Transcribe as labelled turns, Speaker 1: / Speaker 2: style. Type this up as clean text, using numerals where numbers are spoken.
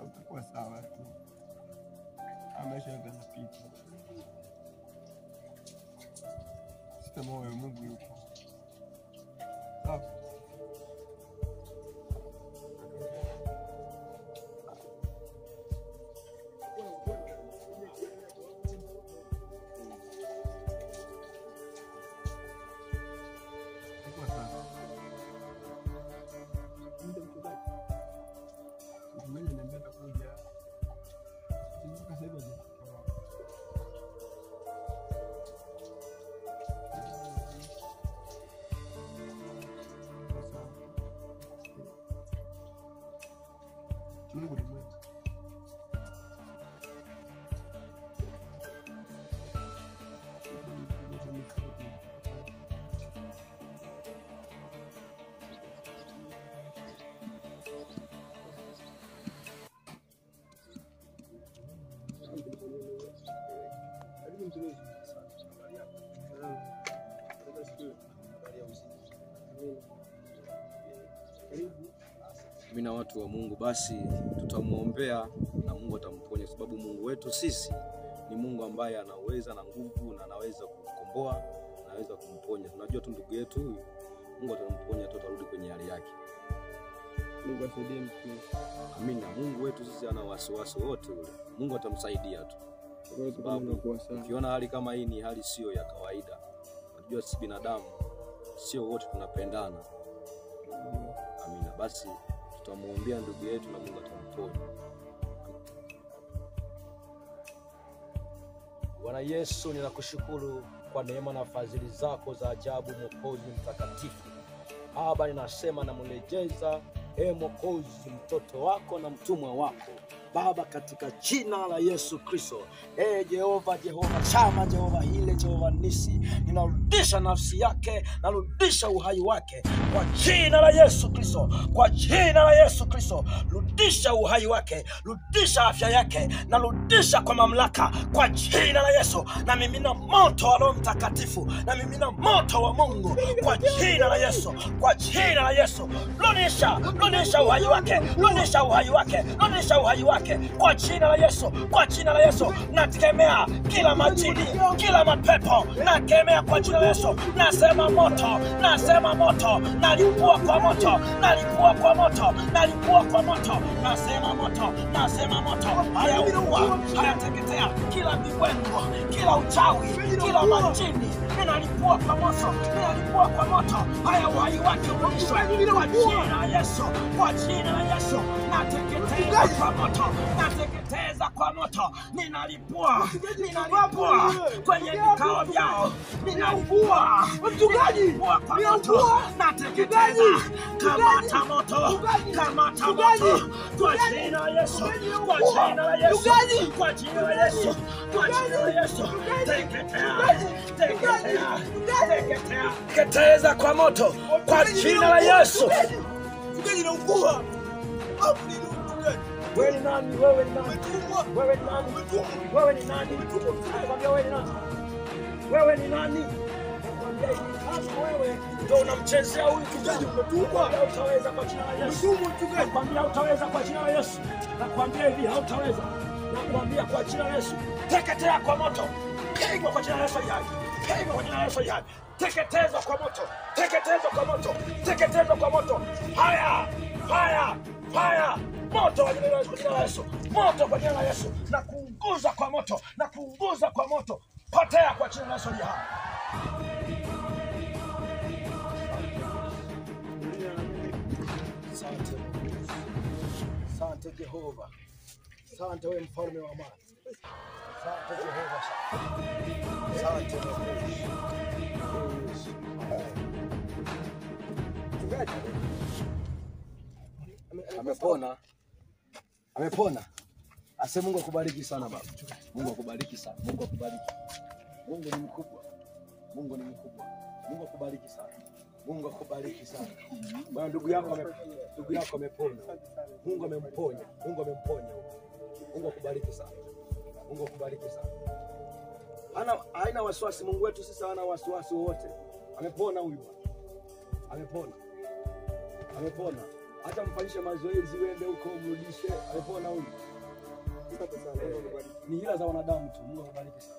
Speaker 1: Utakuwa sawa tu. Maisha yanapita. Sita moyo, Mungu yupo. Sawa. Mungu ni mwema.
Speaker 2: Mimi na watu wa Mungu basi tutamuombea na Mungu atamponya, sababu Mungu wetu sisi ni Mungu ambaye anaweza na nguvu na anaweza kukomboa, anaweza kumponya. Tunajua tu ndugu yetu huyu Mungu atamponya, tutarudi kwenye hali yake.
Speaker 1: Mungu asaidie mtu.
Speaker 2: Amina. Mungu wetu sisi ana wasiwasi wote ule. Mungu atamsaidia tu. Ukiona hali kama hii ni hali sio ya kawaida. Unajua sisi binadamu sio wote tunapendana. Amina. Basi tutamuombea ndugu yetu na Mungu atamponya. Bwana Yesu, ninakushukuru kwa neema na fadhili zako za ajabu, Mwokozi mtakatifu. Baba, ninasema na mrejeza Mwokozi mtoto wako na mtumwa wako Baba, katika jina la Yesu Kristo. Jehova Shama, Jehova Hile, Jehova Nisi, ninarudisha nafsi yake, narudisha uhai wake kwa jina la Yesu Kristo. Kwa jina la Yesu Kristo, rudisha uhai wake, rudisha afya yake, narudisha kwa mamlaka kwa jina la Yesu. Na mimina moto wa Roho Mtakatifu, na mimina moto wa Mungu kwa jina la Yesu. Kwa jina la Yesu, rudisha uhai wake, rudisha uhai wake, rudisha uhai wake kwa jina la Yesu. Kwa jina la Yesu, nakemea kila majini, kila mapepo, nakemea kwa jina la Yesu. Nasema moto, nasema moto, nalipua kwa moto, nalipua kwa moto, nalipua kwa moto, nasema moto, nasema moto. Haya uwa, haya teketea kila miwengo, kila uchawi, kila majini, ninalipua kwa moto, ninalipua kwa moto. Haya uhai wake urudishwe kwa jina la Yesu. Kwa jina la Yesu, nateketeza kwa moto, nateketeza kwa moto, ninalipua kwenye vikao vyao, ninalipua kwa moto, nateketeza. Kamata moto, kamata moto kwa jina la Yesu, kwa jina la Yesu, kwa jina la Yesu, kwa jina la Yesu. Teketea, teketea, teketea, teketeza kwa moto kwa jina la Yesu. Wewe ni nani? Wewe ni nani? Wewe ni nani? Wewe ni nani? Nakwambia wewe ni nani? Wewe ni nani? Nakwambia kama wewe ndio unamchezea huyu kijana, umetupwa. Hautaweza kwa jina la Yesu. Nakwambia hautaweza kwa jina la Yesu. Nakwambia hivi hautaweza. Nakwambia kwa jina la Yesu. Teketea kwa moto. Pigwa kwa jina la Yesu. Pigwa kwa jina la Yesu. Teketezwa kwa moto. Teketezwa kwa moto. Teketezwa kwa moto. Haya! Haya! Haya! Moto kwa jina la Yesu. Moto kwa jina la Yesu. Na kuunguza kwa moto. Na kuunguza kwa moto. Potea kwa jina la Yesu. Asante. Asante Jehova. Asante wewe mfalme wa amani. Asante Jehova. Asante Mungu. Amepona. Amepona. Ase Mungu akubariki sana baba. Mungu akubariki sana. Mungu akubariki. Mungu ni mkubwa. Mungu ni mkubwa. Mungu akubariki sana. Mungu akubariki sana. Bwana ndugu yako amepona. Mungu amemponya. Mungu amemponya. Mungu akubariki sana. Mungu akubariki sana. Haina wasiwasi Mungu wetu sisi, hana wasiwasi wote. Amepona huyu. Amepona. Amepona. Hata mfanyishe mazoezi uende huko mrudishe. Alipona huyu.
Speaker 1: Asante sana. Mungu akubariki.
Speaker 2: Ni hila za wanadamu tu. Mungu akubariki sana.